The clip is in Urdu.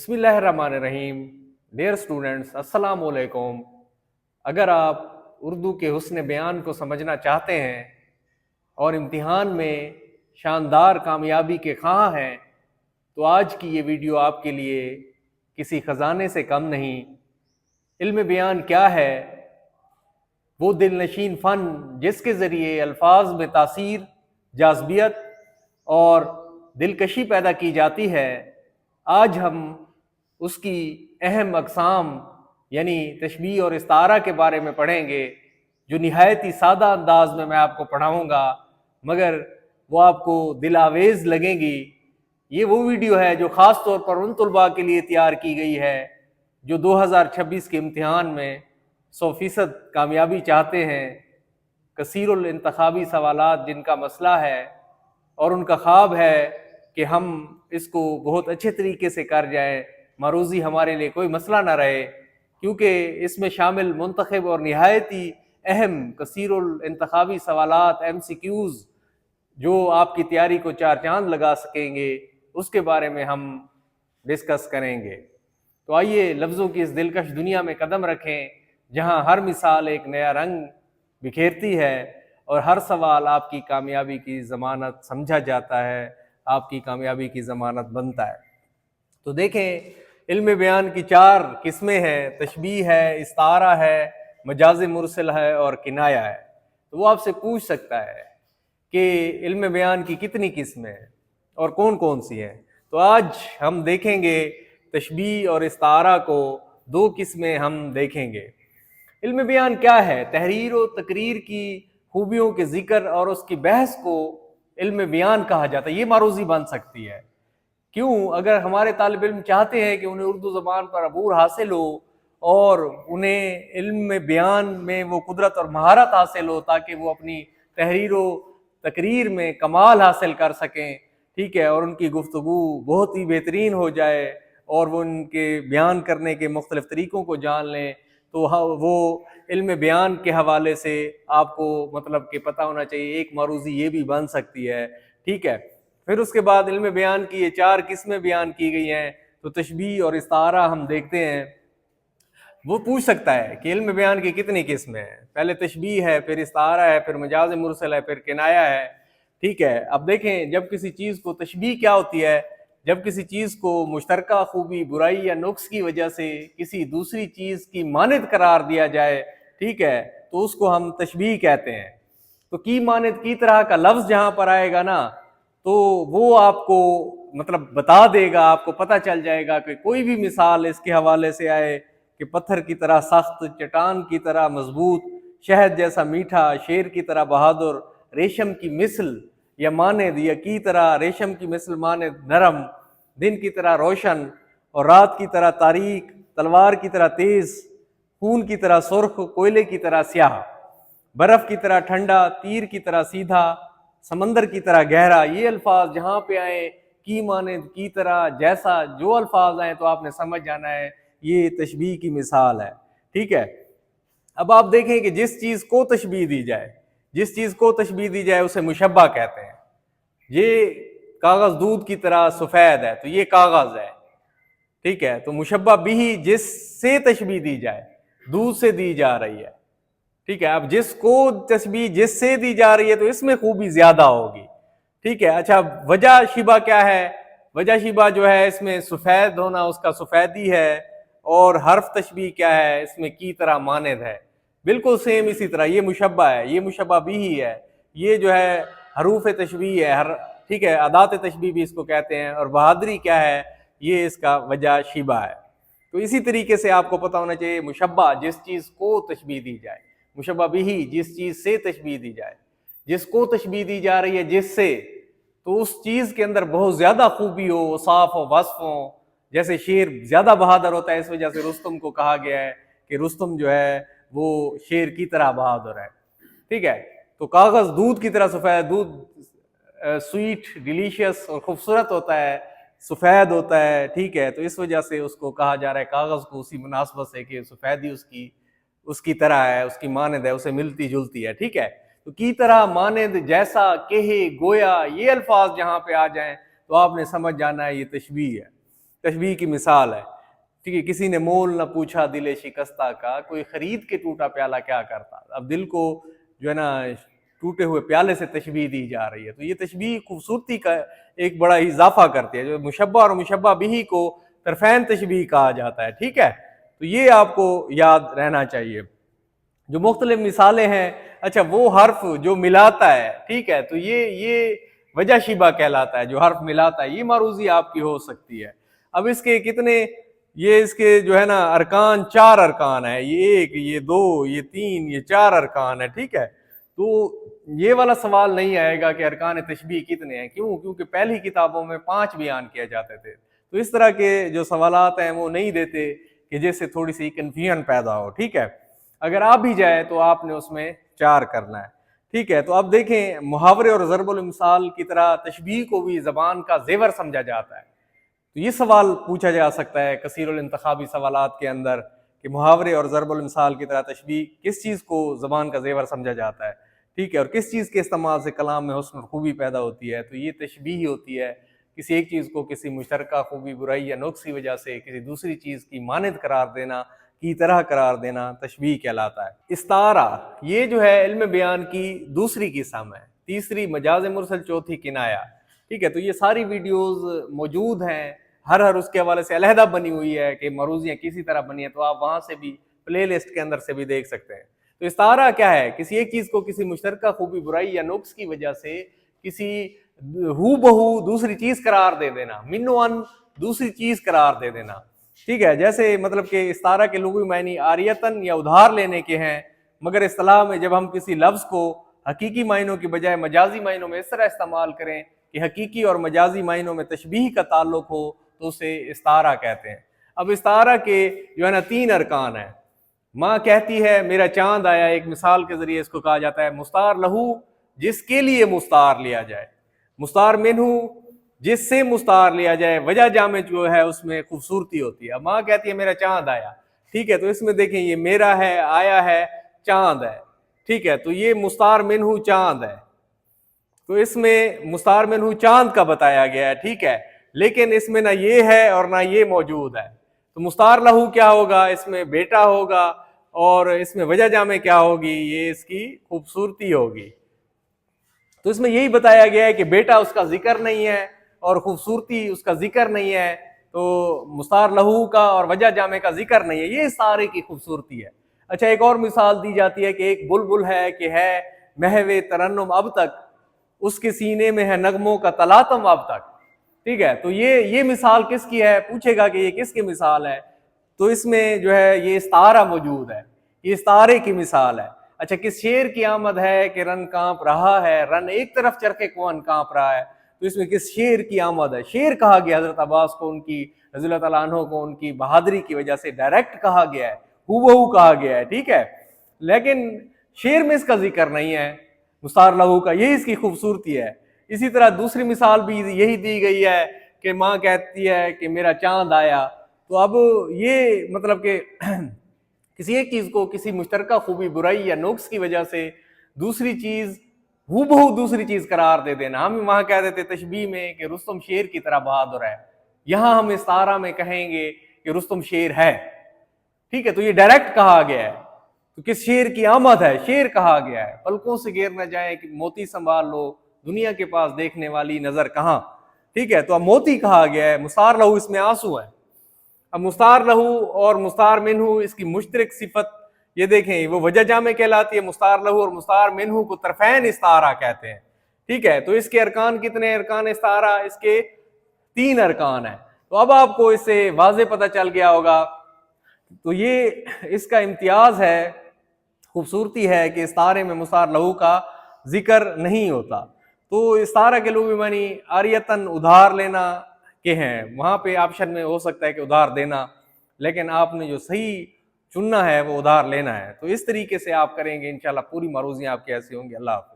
بسم اللہ الرحمن الرحیم. ڈیئر اسٹوڈنٹس، السلام علیکم. اگر آپ اردو کے حسن بیان کو سمجھنا چاہتے ہیں اور امتحان میں شاندار کامیابی کے خواہاں ہیں تو آج کی یہ ویڈیو آپ کے لیے کسی خزانے سے کم نہیں. علم بیان کیا ہے؟ وہ دل نشین فن جس کے ذریعے الفاظ میں تاثیر، جاذبیت اور دلکشی پیدا کی جاتی ہے. آج ہم اس کی اہم اقسام یعنی تشبیہ اور استعارہ کے بارے میں پڑھیں گے، جو نہایت ہی سادہ انداز میں آپ کو پڑھاؤں گا، مگر وہ آپ کو دل آویز لگیں گی. یہ وہ ویڈیو ہے جو خاص طور پر ان طلباء کے لیے تیار کی گئی ہے جو 2026 کے امتحان میں 100% کامیابی چاہتے ہیں. کثیر الانتخابی سوالات جن کا مسئلہ ہے اور ان کا خواب ہے کہ ہم اس کو بہت اچھے طریقے سے کر جائیں، معروضی ہمارے لیے کوئی مسئلہ نہ رہے، کیونکہ اس میں شامل منتخب اور نہایت ہی اہم کثیر الانتخابی سوالات MCQs جو آپ کی تیاری کو چار چاند لگا سکیں گے، اس کے بارے میں ہم ڈسکس کریں گے. تو آئیے لفظوں کی اس دلکش دنیا میں قدم رکھیں جہاں ہر مثال ایک نیا رنگ بکھیرتی ہے اور ہر سوال آپ کی کامیابی کی ضمانت سمجھا جاتا ہے، آپ کی کامیابی کی ضمانت بنتا ہے. تو دیکھیں، علم بیان کی 4 قسمیں ہیں: تشبیہ ہے، استعارہ ہے، مجاز مرسل ہے اور کنایہ ہے. تو وہ آپ سے پوچھ سکتا ہے کہ علم بیان کی کتنی قسمیں ہیں اور کون کون سی ہیں. تو آج ہم دیکھیں گے تشبیہ اور استعارہ کو 2 قسمیں ہم دیکھیں گے. علم بیان کیا ہے؟ تحریر و تقریر کی خوبیوں کے ذکر اور اس کی بحث کو علم بیان کہا جاتا ہے. یہ معروضی بن سکتی ہے. کیوں؟ اگر ہمارے طالب علم چاہتے ہیں کہ انہیں اردو زبان پر عبور حاصل ہو اور انہیں علم بیان میں وہ قدرت اور مہارت حاصل ہو تاکہ وہ اپنی تحریر و تقریر میں کمال حاصل کر سکیں، ٹھیک ہے، اور ان کی گفتگو بہت ہی بہترین ہو جائے اور وہ ان کے بیان کرنے کے مختلف طریقوں کو جان لیں، تو وہ علم بیان کے حوالے سے آپ کو مطلب کہ پتہ ہونا چاہیے ایک معروضی یہ بھی بن سکتی ہے، ٹھیک ہے. پھر اس کے بعد علم بیان کی یہ 4 قسمیں بیان کی گئی ہیں. تو تشبیہ اور استعارہ ہم دیکھتے ہیں. وہ پوچھ سکتا ہے کہ علم بیان کی کتنی قسمیں ہیں. پہلے تشبیہ ہے، پھر استعارہ ہے، پھر مجاز مرسل ہے، پھر کنایہ ہے، ٹھیک ہے. اب دیکھیں، جب کسی چیز کو تشبیہ کیا ہوتی ہے؟ جب کسی چیز کو مشترکہ خوبی، برائی یا نقص کی وجہ سے کسی دوسری چیز کی مانند قرار دیا جائے، ٹھیک ہے، تو اس کو ہم تشبیہ کہتے ہیں. تو کی مانند کی طرح کا لفظ جہاں پر آئے گا نا، تو وہ آپ کو مطلب بتا دے گا، آپ کو پتہ چل جائے گا کہ کوئی بھی مثال اس کے حوالے سے آئے کہ پتھر کی طرح سخت، چٹان کی طرح مضبوط، شہد جیسا میٹھا، شیر کی طرح بہادر، ریشم کی مثل یا مانند، یا کی طرح ریشم کی مثل مانند نرم، دن کی طرح روشن اور رات کی طرح تاریک، تلوار کی طرح تیز، خون کی طرح سرخ، کوئلے کی طرح سیاہ، برف کی طرح ٹھنڈا، تیر کی طرح سیدھا، سمندر کی طرح گہرا. یہ الفاظ جہاں پہ آئیں، کی مانند، کی طرح، جیسا، جو الفاظ آئیں تو آپ نے سمجھ جانا ہے یہ تشبیہ کی مثال ہے، ٹھیک ہے. اب آپ دیکھیں کہ جس چیز کو تشبیہ دی جائے، جس چیز کو تشبیہ دی جائے اسے مشبہ کہتے ہیں. یہ کاغذ دودھ کی طرح سفید ہے تو یہ کاغذ ہے، ٹھیک ہے. تو مشبہ بھی جس سے تشبیہ دی جائے، دودھ سے دی جا رہی ہے، ٹھیک ہے. اب جس کو تشبیہ جس سے دی جا رہی ہے تو اس میں خوبی زیادہ ہوگی، ٹھیک ہے. اچھا، وجہ شبہ کیا ہے؟ وجہ شبہ جو ہے اس میں سفید ہونا اس کا سفیدی ہے، اور حرف تشبیہ کیا ہے؟ اس میں کی طرح مانند ہے. بالکل سیم اسی طرح یہ مشبہ ہے، یہ مشبہ بھی ہے. یہ جو ہے حروف تشبیہ ہے، ٹھیک ہے، ادات تشبیہ بھی اس کو کہتے ہیں. اور بہادری کیا ہے؟ یہ اس کا وجہ شبہ ہے. تو اسی طریقے سے آپ کو پتہ ہونا چاہیے مشبہ جس چیز کو تشبیہ دی جائے، مشبہ بھی جس چیز سے تشبیہ دی جائے. جس کو تشبیہ دی جا رہی ہے جس سے، تو اس چیز کے اندر بہت زیادہ خوبی ہو، اوصاف ہو، وصف ہو. جیسے شیر زیادہ بہادر ہوتا ہے، اس وجہ سے رستم کو کہا گیا ہے کہ رستم جو ہے وہ شیر کی طرح بہادر ہے، ٹھیک ہے. تو کاغذ دودھ کی طرح سفید، دودھ سویٹ، ڈیلیشیس اور خوبصورت ہوتا ہے، سفید ہوتا ہے، ٹھیک ہے. تو اس وجہ سے اس کو کہا جا رہا ہے کاغذ کو اسی مناسبت سے کہ سفیدی اس کی طرح ہے، اس کی مانند ہے، اسے ملتی جلتی ہے، ٹھیک ہے. تو کی طرح، مانند، جیسا، کہے، گویا، یہ الفاظ جہاں پہ آ جائیں تو آپ نے سمجھ جانا ہے یہ تشبیہ ہے. تشبیہ کی مثال ہے، ٹھیک ہے. کسی نے مول نہ پوچھا دل شکستہ کا، کوئی خرید کے ٹوٹا پیالہ کیا کرتا. اب دل کو جو ہے نا ٹوٹے ہوئے پیالے سے تشبیہ دی جا رہی ہے. تو یہ تشبیہ خوبصورتی کا ایک بڑا اضافہ کرتی ہے. جو مشبہ اور مشبہ بھی کو طرفین تشبیہ کہا جاتا ہے. ٹھیک ہے، تو یہ آپ کو یاد رہنا چاہیے. جو مختلف مثالیں ہیں، اچھا وہ حرف جو ملاتا ہے، ٹھیک ہے، تو یہ وجہ شبہ کہلاتا ہے. جو حرف ملاتا ہے یہ معروضی آپ کی ہو سکتی ہے. اب اس کے کتنے، یہ اس کے جو ہے نا ارکان 4 ارکان ہے. یہ 1، یہ 2، یہ 3، یہ 4 ارکان ہے. ٹھیک ہے، تو یہ والا سوال نہیں آئے گا کہ ارکان تشبیہ کتنے ہیں. کیوں؟ کیونکہ پہلی کتابوں میں 5 بیان کیے جاتے تھے. تو اس طرح کے جو سوالات ہیں وہ نہیں دیتے کہ جس سے تھوڑی سی کنفیوژن پیدا ہو. ٹھیک ہے، اگر آپ بھی جائے تو آپ نے اس میں 4 کرنا ہے. ٹھیک ہے، تو اب دیکھیں محاورے اور ضرب المثال کی طرح تشبیہ کو بھی زبان کا زیور سمجھا جاتا ہے. تو یہ سوال پوچھا جا سکتا ہے کثیر الانتخابی سوالات کے اندر کہ محاورے اور ضرب المثال کی طرح تشبیہ کس چیز کو زبان کا زیور سمجھا جاتا ہے. ٹھیک ہے، اور کس چیز کے استعمال سے کلام میں حسن اور خوبی پیدا ہوتی ہے. تو یہ تشبیہ ہی ہوتی ہے. کسی ایک چیز کو کسی مشترکہ خوبی، برائی یا نقص کی وجہ سے کسی دوسری چیز کی مانند قرار دینا، کی طرح قرار دینا تشبیہ کہلاتا ہے. استعارہ یہ جو ہے علم بیان کی دوسری قسم ہے. تیسری مجاز مرسل، چوتھی کنایا. ٹھیک ہے، تو یہ ساری ویڈیوز موجود ہیں، ہر اس کے حوالے سے علیحدہ بنی ہوئی ہے کہ مروزیاں کسی طرح بنی ہیں. تو آپ وہاں سے بھی پلے لسٹ کے اندر سے بھی دیکھ سکتے ہیں. تو استعارہ کیا ہے؟ کسی ایک چیز کو کسی مشترکہ خوبی، برائی یا نقص کی وجہ سے کسی ہو بہو دوسری چیز قرار دے دینا، منوان دوسری چیز قرار دے دینا. ٹھیک ہے، جیسے مطلب کہ استعارہ کے لغوی معنی عاریتن یا ادھار لینے کے ہیں، مگر اصطلاح میں جب ہم کسی لفظ کو حقیقی معنوں کی بجائے مجازی معنوں میں اس طرح استعمال کریں کہ حقیقی اور مجازی معنوں میں تشبیہ کا تعلق ہو تو اسے استعارہ کہتے ہیں. اب استعارہ کے جو ہے نا 3 ارکان ہیں. ماں کہتی ہے میرا چاند آیا، ایک مثال کے ذریعے اس کو کہا جاتا ہے. مستعار لہو جس کے لیے مستعار لیا جائے، مستعار منہ جس سے مستعار لیا جائے. وجہ جامع جو ہے اس میں خوبصورتی ہوتی ہے. اب ماں کہتی ہے میرا چاند آیا. ٹھیک ہے، تو اس میں دیکھیں یہ میرا ہے، آیا ہے، چاند ہے. ٹھیک ہے، تو یہ مستعار منہ چاند ہے. تو اس میں مستعار منہ چاند کا بتایا گیا ہے. ٹھیک ہے، لیکن اس میں نہ یہ ہے اور نہ یہ موجود ہے. تو مستعار لہو کیا ہوگا؟ اس میں بیٹا ہوگا، اور اس میں وجہ جامع کیا ہوگی؟ یہ اس کی خوبصورتی ہوگی. تو اس میں یہی بتایا گیا ہے کہ بیٹا اس کا ذکر نہیں ہے اور خوبصورتی اس کا ذکر نہیں ہے. تو مستعار لہو کا اور وجہ جامع کا ذکر نہیں ہے. یہ استعارے کی خوبصورتی ہے. اچھا، ایک اور مثال دی جاتی ہے کہ ایک بلبل ہے کہ ہے محو ترنم اب تک، اس کے سینے میں ہے نغموں کا تلاطم اب تک. ٹھیک ہے، تو یہ مثال کس کی ہے؟ پوچھے گا کہ یہ کس کی مثال ہے؟ تو اس میں جو ہے یہ استعارہ موجود ہے. یہ استعارے کی مثال ہے. اچھا، کس شیر کی آمد ہے کہ رن کانپ رہا ہے؟ رن ایک طرف چرخے کون کانپ رہا ہے. تو اس میں کس شیر کی آمد ہے؟ شیر کہا گیا حضرت عباس کو، ان کی رضی اللہ تعالیٰ عنہ کو ان کی بہادری کی وجہ سے ڈائریکٹ کہا گیا ہے، ہو بہو کہا گیا ہے. ٹھیک ہے، لیکن شیر میں اس کا ذکر نہیں ہے مستعار لہو کا. یہی اس کی خوبصورتی ہے. اسی طرح دوسری مثال بھی یہی دی گئی ہے کہ ماں کہتی ہے کہ میرا چاند آیا. تو اب یہ مطلب کہ کسی ایک چیز کو کسی مشترکہ خوبی، برائی یا نقص کی وجہ سے دوسری چیز ہو بہو دوسری چیز قرار دے دینا. ہم وہاں کہہ دیتے تشبیہ میں کہ رستم شیر کی طرح بہادر ہے، یہاں ہم استعارہ میں کہیں گے کہ رستم شیر ہے. ٹھیک ہے، تو یہ ڈائریکٹ کہا گیا ہے. تو کس شیر کی آمد ہے؟ شیر کہا گیا ہے. پلکوں سے گر نہ جائے کہ موتی سنبھال لو، دنیا کے پاس دیکھنے والی نظر کہاں. ٹھیک ہے، تو اب موتی کہا گیا ہے. مستعار لہو اس میں آنسو ہے. اب مستعار لہو اور مستعار منہ اس کی مشترک صفت یہ دیکھیں، وہ وجہ جامع کہلاتی ہے. مستعار لہو اور مستعار منہ کو طرفین استعارہ کہتے ہیں. ٹھیک ہے، تو اس کے ارکان کتنے؟ ارکان استعارہ اس کے 3 ارکان ہیں. تو اب آپ کو اس سے واضح پتہ چل گیا ہوگا. تو یہ اس کا امتیاز ہے، خوبصورتی ہے کہ استعارے میں مستعار لہو کا ذکر نہیں ہوتا. تو استعارہ کے لغوی معنی عاریتن ادھار لینا کے ہیں. وہاں پہ آپشن میں ہو سکتا ہے کہ ادھار دینا، لیکن آپ نے جو صحیح چننا ہے وہ ادھار لینا ہے. تو اس طریقے سے آپ کریں گے انشاءاللہ پوری معروضیاں آپ کی ایسی ہوں گی. اللہ حافظ.